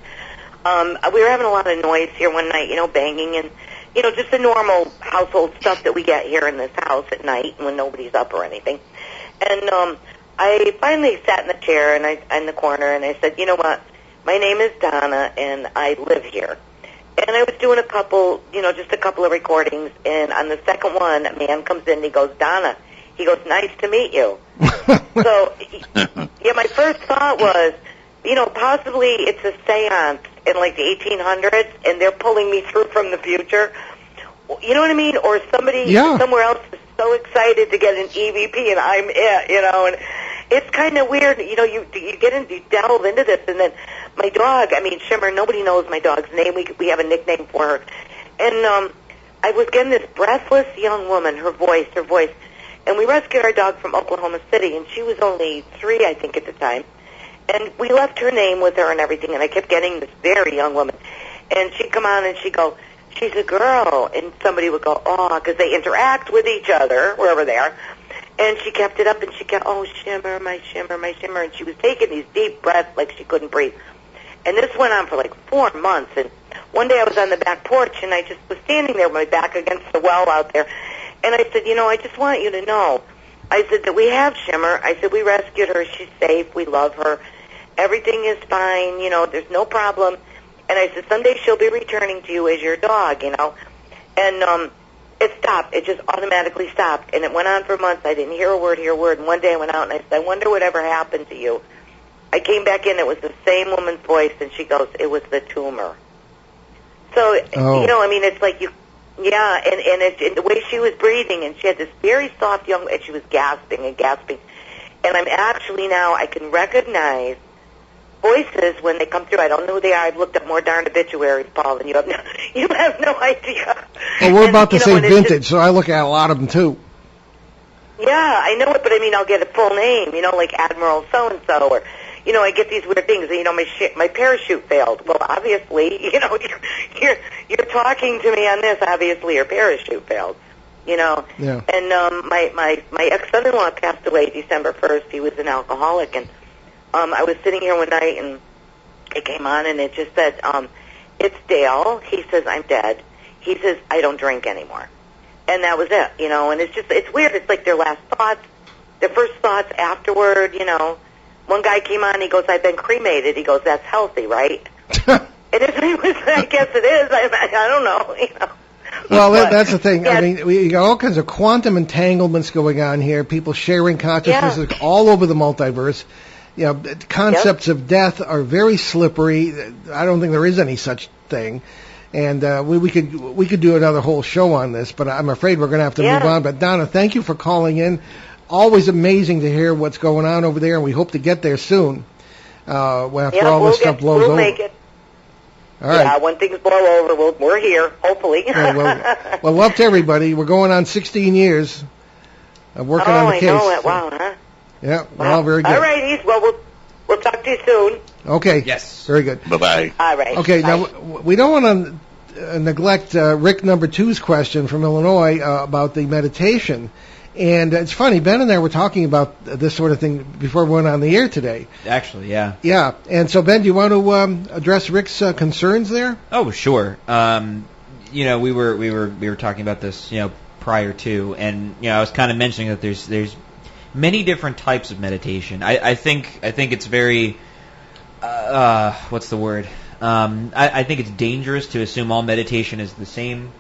S8: We were having a lot of noise here one night, banging, and, just the normal household stuff that we get here in this house at night when nobody's up or anything. And I finally sat in the chair in the corner, and I said, you know what, my name is Donna, and I live here. And I was doing just a couple of recordings, and on the second one, a man comes in and he goes, Donna, he goes, nice to meet you. So, my first thought was, possibly it's a seance in like the 1800s, and they're pulling me through from the future. You know what I mean? Or somebody somewhere else is so excited to get an EVP, and I'm it, and it's kind of weird. You delve into this, and then my dog, Shimmer, nobody knows my dog's name. We have a nickname for her. And I was getting this breathless young woman, her voice. And we rescued our dog from Oklahoma City, and she was only 3, I think, at the time. And we left her name with her and everything, and I kept getting this very young woman. And she'd come on and she'd go, she's a girl. And somebody would go, oh, because they interact with each other, wherever they are. And she kept it up, and she kept, oh, Shimmer, my Shimmer, my Shimmer. And she was taking these deep breaths like she couldn't breathe. And this went on for like 4 months. And one day I was on the back porch, and I just was standing there with my back against the well out there. And I said, I just want you to know. I said that we have Shimmer. I said we rescued her. She's safe. We love her. Everything is fine. There's no problem. And I said, someday she'll be returning to you as your dog, And it stopped. It just automatically stopped. And it went on for months. I didn't hear a word. And one day I went out and I said, I wonder whatever happened to you. I came back in. It was the same woman's voice. And she goes, it was the tumor. So, it's like you, and the way she was breathing. And she had this very soft young, and she was gasping. And I'm actually now, I can recognize voices when they come through. I don't know who they are. I've looked up more darned obituaries, Paul, and you have no idea.
S2: Well, we're about the same vintage, so I look at a lot of them too.
S8: Yeah, I know it, but I'll get a full name, like Admiral so-and-so, or, I get these weird things. My parachute failed. Well, obviously, you're talking to me on this. Obviously, your parachute failed. you know.
S2: Yeah.
S8: And my ex-son-in-law passed away December 1st. He was an alcoholic, and I was sitting here one night, and it came on, and it just said, it's Dale. He says, I'm dead. He says, I don't drink anymore. And that was it, you know. And it's weird. It's like their last thoughts, their first thoughts afterward, you know. One guy came on, he goes, I've been cremated. He goes, that's healthy, right? And I guess it is. I don't know, you know.
S2: Well, that's the thing.
S8: Yeah.
S2: I mean, we got all kinds of quantum entanglements going on here. People sharing consciousness all over the multiverse. You know, concepts of death are very slippery. I don't think there is any such thing. And we could do another whole show on this, but I'm afraid we're going to have to move on. But Donna, thank you for calling in. Always amazing to hear what's going on over there, and we hope to get there soon. After all this stuff blows over.
S8: We'll make it.
S2: All right.
S8: Yeah, when things blow over, we're here, hopefully.
S2: Well, love to everybody. We're going on 16 years of working on the case.
S8: Oh, I know it. Wow, huh?
S2: Yeah, well, very good.
S8: All righties. Well, we'll talk to you soon.
S2: Okay.
S3: Yes.
S2: Very good.
S4: Bye-bye.
S8: All right.
S2: Okay,
S8: bye.
S2: now, we don't want to neglect Rick number 2's question from Illinois about the meditation. And it's funny, Ben and I were talking about this sort of thing before we went on the air today.
S3: Actually, yeah.
S2: Yeah, and so Ben, do you want to address Rick's concerns there?
S3: Oh, sure. You know, we were talking about this, you know, prior to, and you know, I was kind of mentioning that there's many different types of meditation. I think it's very what's the word? I think it's dangerous to assume all meditation is the same.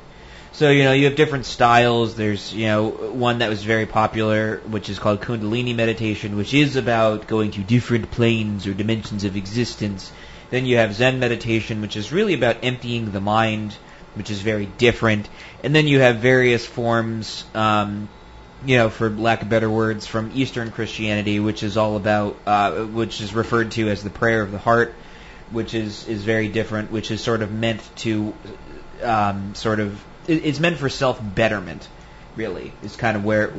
S3: So, you know, you have different styles. There's, you know, one that was very popular, which is called Kundalini meditation, which is about going to different planes or dimensions of existence. Then you have Zen meditation, which is really about emptying the mind, which is very different. And then you have various forms, you know, for lack of better words, from Eastern Christianity, which is all about, which is referred to as the prayer of the heart, which is very different, which is sort of meant to it's meant for self-betterment, really. Is kind of where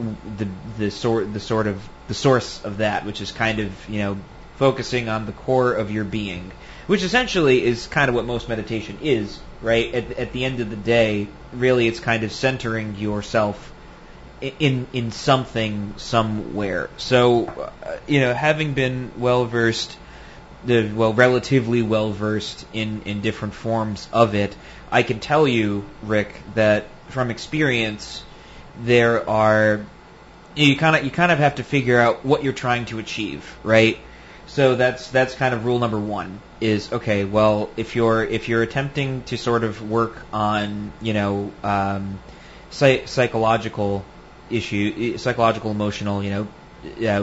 S3: the source of that, which is kind of, you know, focusing on the core of your being, which essentially is kind of what most meditation is, right? At the end of the day, really, it's kind of centering yourself in something somewhere. So, you know, having been relatively well versed in different forms of it, I can tell you, Rick, that from experience, there are you kind of have to figure out what you're trying to achieve, right? So that's kind of rule number one is, okay, well, if you're attempting to sort of work on, you know, psychological emotional, you know,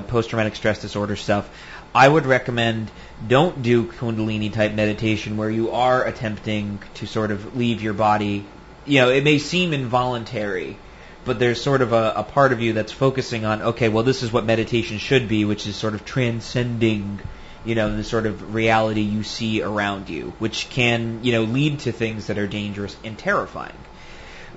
S3: post-traumatic stress disorder stuff, I would recommend don't do Kundalini type meditation where you are attempting to sort of leave your body. You know, it may seem involuntary, but there's sort of a part of you that's focusing on, okay, well, this is what meditation should be, which is sort of transcending, you know, the sort of reality you see around you, which can, you know, lead to things that are dangerous and terrifying.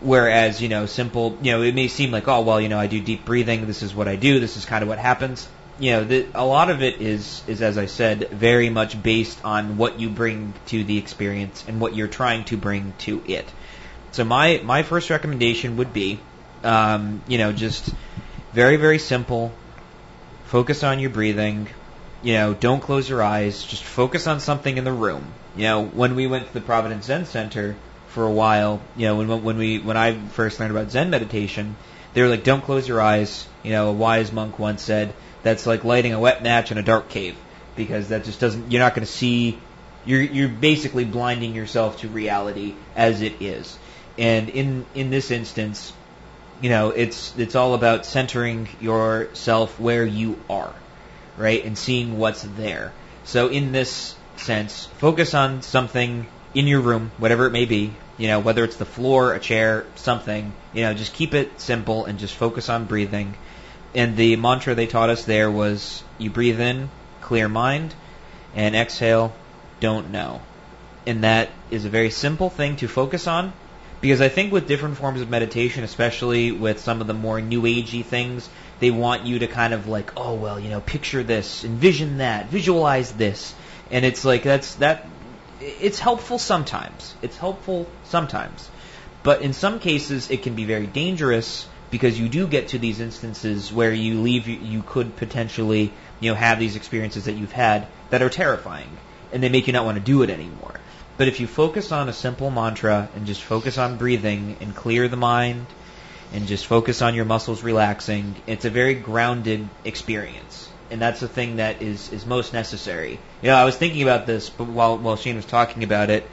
S3: Whereas, you know, simple, you know, it may seem like, oh, well, you know, I do deep breathing, this is what I do, this is kind of what happens. You know, a lot of it is, as I said, very much based on what you bring to the experience and what you're trying to bring to it. So my first recommendation would be, you know, just very, very simple. Focus on your breathing. You know, don't close your eyes. Just focus on something in the room. You know, when we went to the Providence Zen Center for a while, you know, when I first learned about Zen meditation, they were like, don't close your eyes. You know, a wise monk once said, that's like lighting a wet match in a dark cave, because that just doesn't, you're not going to see, you're basically blinding yourself to reality as it is. And in this instance, you know, it's all about centering yourself where you are, right, and seeing what's there. So in this sense, focus on something in your room, whatever it may be, you know, whether it's the floor, a chair, something, you know, just keep it simple and just focus on breathing. And the mantra they taught us there was, you breathe in, clear mind, and exhale, don't know. And that is a very simple thing to focus on, because I think with different forms of meditation, especially with some of the more new agey things, they want you to kind of like, oh, well, you know, picture this, envision that, visualize this. And it's like, it's helpful sometimes. But in some cases, it can be very dangerous, because you do get to these instances where you could potentially, have these experiences that you've had that are terrifying, and they make you not want to do it anymore. But if you focus on a simple mantra and just focus on breathing and clear the mind and just focus on your muscles relaxing, it's a very grounded experience. And that's the thing that is most necessary. I was thinking about this, but while Shane was talking about it,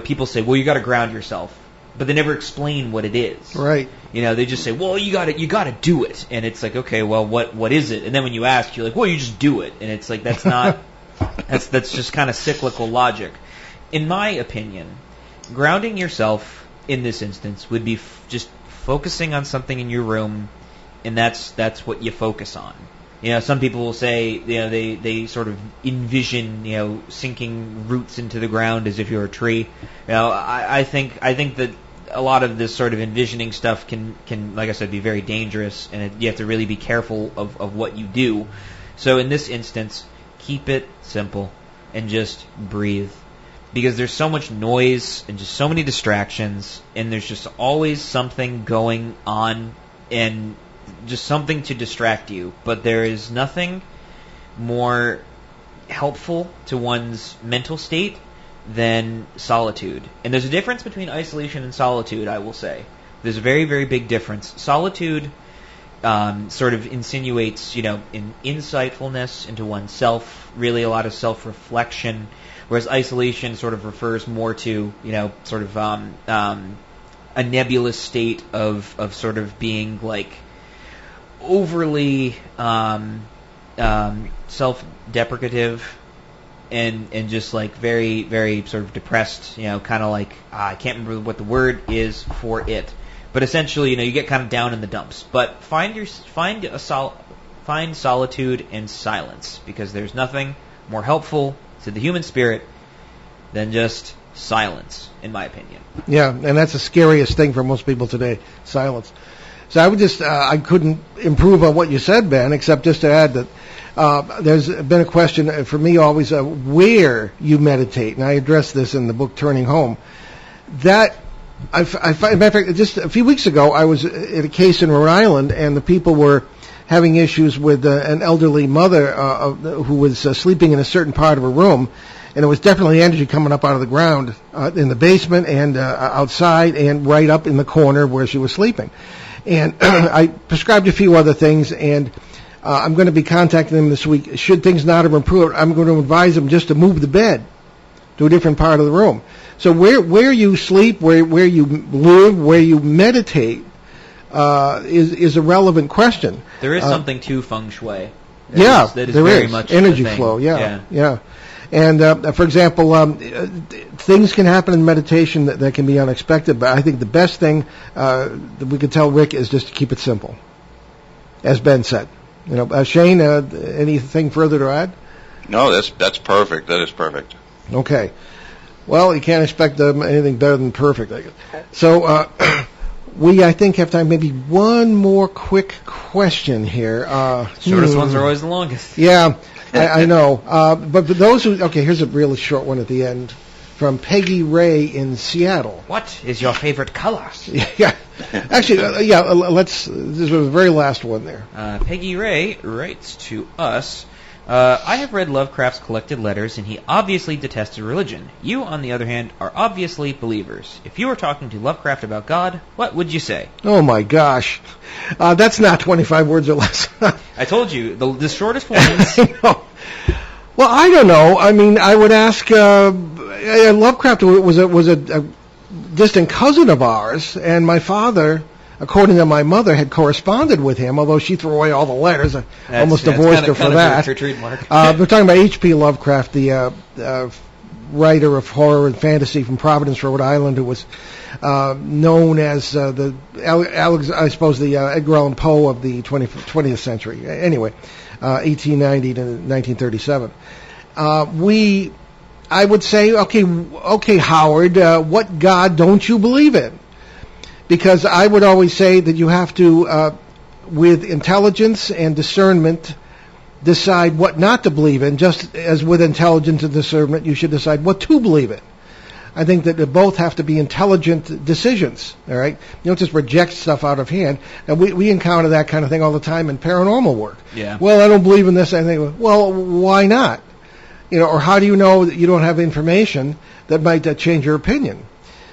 S3: people say, well, you got to ground yourself, but they never explain what it is.
S2: Right.
S3: They just say, well, you got to do it, and it's like, okay, well, what is it? And then when you ask, you're like, well, you just do it, and it's like that's not that's just kind of cyclical logic. In my opinion, grounding yourself in this instance would be just focusing on something in your room, and that's what you focus on. Some people will say, they sort of envision, sinking roots into the ground as if you're a tree. I think that a lot of this sort of envisioning stuff can, like I said, be very dangerous, and you have to really be careful of what you do. So in this instance, keep it simple and just breathe. Because there's so much noise and just so many distractions, and there's just always something going on and just something to distract you. But there is nothing more helpful to one's mental state than solitude. And there's a difference between isolation and solitude, I will say. There's a very, very big difference. Solitude sort of insinuates, in insightfulness into oneself, really a lot of self-reflection, whereas isolation sort of refers more to, sort of a nebulous state of sort of being like overly self-deprecative and just like very, very sort of depressed, kind of like, I can't remember what the word is for it, but essentially, you get kind of down in the dumps. But find solitude and silence, because there's nothing more helpful to the human spirit than just silence, in my opinion.
S2: Yeah, and that's the scariest thing for most people today, silence. So I would just, I couldn't improve on what you said, Ben, except just to add that there's been a question for me always, where you meditate, and I addressed this in the book Turning Home. That, matter of fact, just a few weeks ago, I was at a case in Rhode Island, and the people were having issues with an elderly mother who was sleeping in a certain part of a room, and it was definitely energy coming up out of the ground in the basement and outside and right up in the corner where she was sleeping. And I prescribed a few other things, and I'm going to be contacting them this week. Should things not have improved, I'm going to advise them just to move the bed to a different part of the room. So where you sleep, where you live, where you meditate is a relevant question.
S3: There is something to feng shui.
S2: That
S3: is
S2: there
S3: very
S2: is.
S3: much
S2: Energy flow, yeah. And, for example, things can happen in meditation that can be unexpected, but I think the best thing that we could tell Rick is just to keep it simple, as Ben said. Shane, anything further to add?
S4: No, that's perfect. That is perfect.
S2: Okay. Well, you can't expect anything better than perfect, I guess. So, I think, have time maybe one more quick question here.
S3: Shortest ones are always the longest.
S2: Yeah, I know. But for those who... Okay, here's a really short one at the end from Peggy Ray in Seattle.
S3: What is your favorite color?
S2: Yeah. Actually, let's... This was the very last one there.
S3: Peggy Ray writes to us... I have read Lovecraft's collected letters, and he obviously detested religion. You, on the other hand, are obviously believers. If you were talking to Lovecraft about God, what would you say?
S2: Oh, my gosh. That's not 25 words or less.
S3: I told you, the shortest ones...
S2: I know. Well, I don't know. I mean, I would ask... Lovecraft was a distant cousin of ours, and my father... According to my mother, had corresponded with him, although she threw away all the letters. I almost divorced her for that.
S3: Her trademark.
S2: We're talking about H.P. Lovecraft, the writer of horror and fantasy from Providence, Rhode Island, who was known as the Edgar Allan Poe of the 20th century. Anyway, 1890 to 1937. I would say, okay, Howard, what God don't you believe in? Because I would always say that you have to, with intelligence and discernment, decide what not to believe in, just as with intelligence and discernment, you should decide what to believe in. I think that they both have to be intelligent decisions. All right, you don't just reject stuff out of hand. And we encounter that kind of thing all the time in paranormal work.
S3: Yeah.
S2: Well, I don't believe in this. I think, well, why not? Or how do you know that you don't have information that might change your opinion?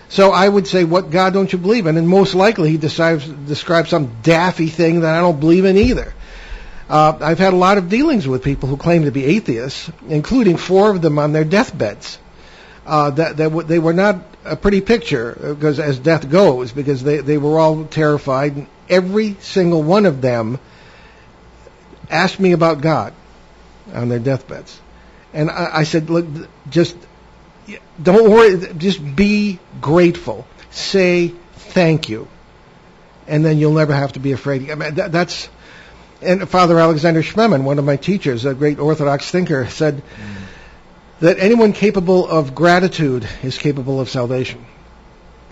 S2: So I would say, what God don't you believe in? And most likely he describes some daffy thing that I don't believe in either. I've had a lot of dealings with people who claim to be atheists, including 4 of them on their deathbeds. They were not a pretty picture, because as death goes, because they were all terrified, and every single one of them asked me about God on their deathbeds. And I said, look, just don't worry, just be grateful. Say thank you. And then you'll never have to be afraid. I mean, that's... And Father Alexander Schmemann, one of my teachers, a great Orthodox thinker, said that anyone capable of gratitude is capable of salvation.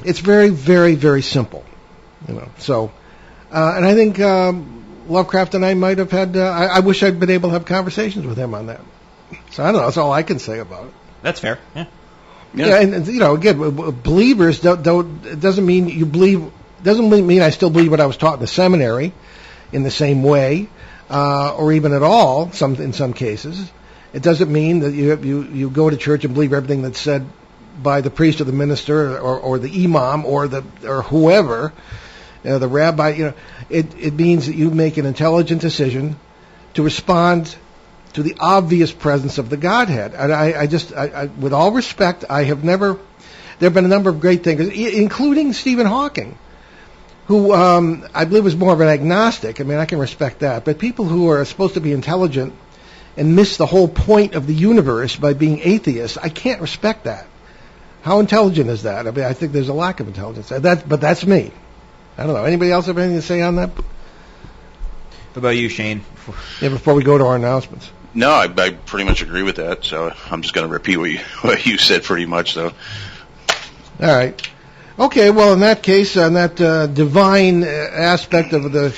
S2: It's very, very, very simple. So, and I think Lovecraft and I might have had... I wish I'd been able to have conversations with him on that. So I don't know. That's all I can say about it.
S3: That's fair. Yeah.
S2: Yeah, and again, believers don't. It doesn't mean you believe. Doesn't mean I still believe what I was taught in the seminary, in the same way, or even at all. In some cases, it doesn't mean that you go to church and believe everything that's said by the priest or the minister or the imam or whoever, the rabbi. It means that you make an intelligent decision to respond to the obvious presence of the Godhead. And I with all respect, I have never... There have been a number of great thinkers, including Stephen Hawking, who I believe was more of an agnostic. I mean, I can respect that. But people who are supposed to be intelligent and miss the whole point of the universe by being atheists, I can't respect that. How intelligent is that? I mean, I think there's a lack of intelligence. But that's me. I don't know. Anybody else have anything to say on that?
S3: What about you, Shane?
S2: Yeah, before we go to our announcements.
S4: No, I pretty much agree with that. So I'm just going to repeat what you said pretty much. So.
S2: All right. Okay. Well, in that case, on that divine aspect of the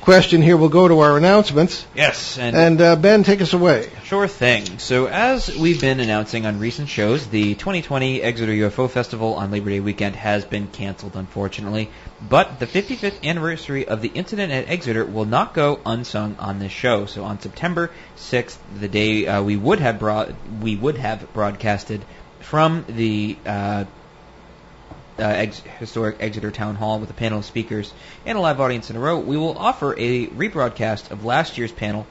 S2: question here, we'll go to our announcements.
S3: Yes.
S2: And Ben, take us away.
S3: Sure thing. So as we've been announcing on recent shows, the 2020 Exeter UFO Festival on Labor Day weekend has been canceled, unfortunately. But the 55th anniversary of the incident at Exeter will not go unsung on this show. So on September 6th, the day we would have broadcasted from the historic Exeter Town Hall with a panel of speakers and a live audience in a row, we will offer a rebroadcast of last year's panel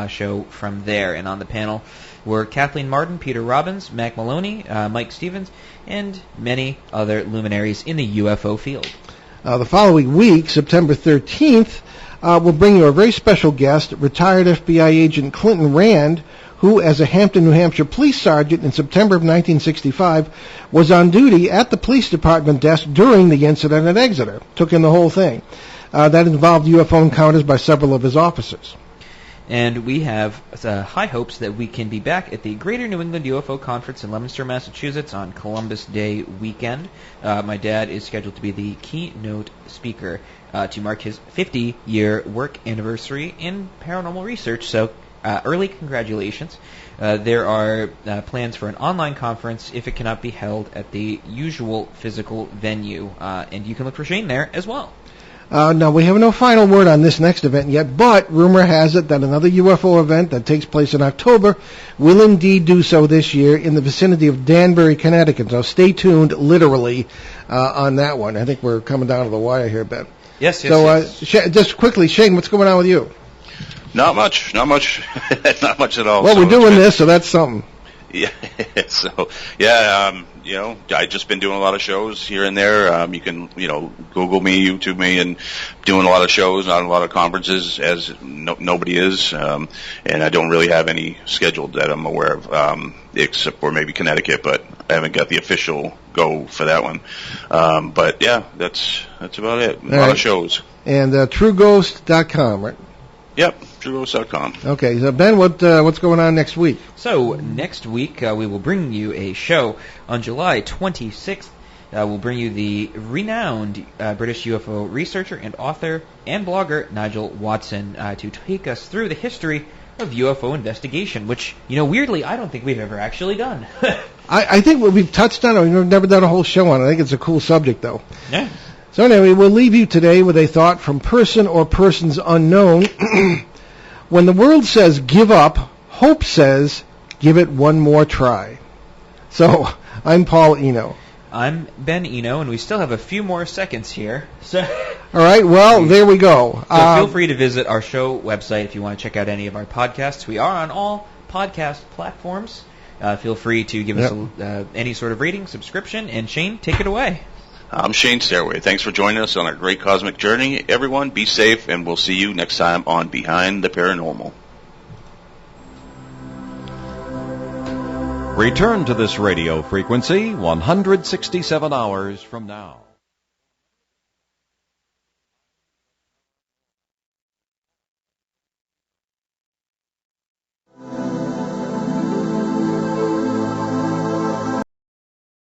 S3: show from there. And on the panel were Kathleen Martin, Peter Robbins, Mac Maloney, Mike Stevens, and many other luminaries in the UFO field.
S2: The following week, September 13th, we'll bring you a very special guest, retired FBI agent Clinton Rand, who, as a Hampton, New Hampshire police sergeant in September of 1965, was on duty at the police department desk during the incident at Exeter. Took in the whole thing. That involved UFO encounters by several of his officers.
S3: And we have high hopes that we can be back at the Greater New England UFO Conference in Leominster, Massachusetts on Columbus Day weekend. My dad is scheduled to be the keynote speaker to mark his 50-year work anniversary in paranormal research. So early congratulations. There are plans for an online conference if it cannot be held at the usual physical venue. And you can look for Shane there as well.
S2: Now, we have no final word on this next event yet, but rumor has it that another UFO event that takes place in October will indeed do so this year in the vicinity of Danbury, Connecticut. So stay tuned, literally, on that one. I think we're coming down to the wire here, Ben.
S3: Yes.
S2: Just quickly, Shane, what's going on with you?
S4: Not much, not much at all.
S2: Well, we're doing this, so that's something.
S4: Yeah. So, yeah, I've just been doing a lot of shows here and there. You can, Google me, YouTube me, and doing a lot of shows, not a lot of conferences, as nobody is. And I don't really have any scheduled that I'm aware of, except for maybe Connecticut, but I haven't got the official go for that one. But yeah, that's about it. A lot of shows.
S2: And TrueGhost.com, right?
S4: Yep, TrueGhost.com.
S2: Okay, so Ben, what's going on next week?
S3: So next week we will bring you a show on July 26th. We'll bring you the renowned British UFO researcher and author and blogger Nigel Watson to take us through the history of UFO investigation, which, weirdly, I don't think we've ever actually done.
S2: I think we've touched on it. We've never done a whole show on it. I think it's a cool subject, though.
S3: Yeah.
S2: So anyway, we'll leave you today with a thought from person or persons unknown. When the world says give up, hope says give it one more try. So, I'm Paul Eno.
S3: I'm Ben Eno, and we still have a few more seconds here. So,
S2: all right, well, there we go.
S3: So feel free to visit our show website if you want to check out any of our podcasts. We are on all podcast platforms. Feel free to give us any sort of rating, subscription, and Shane, take it away.
S4: I'm Shane Sirois. Thanks for joining us on our great cosmic journey. Everyone, be safe, and we'll see you next time on Behind the Paranormal.
S1: Return to this radio frequency 167 hours from now.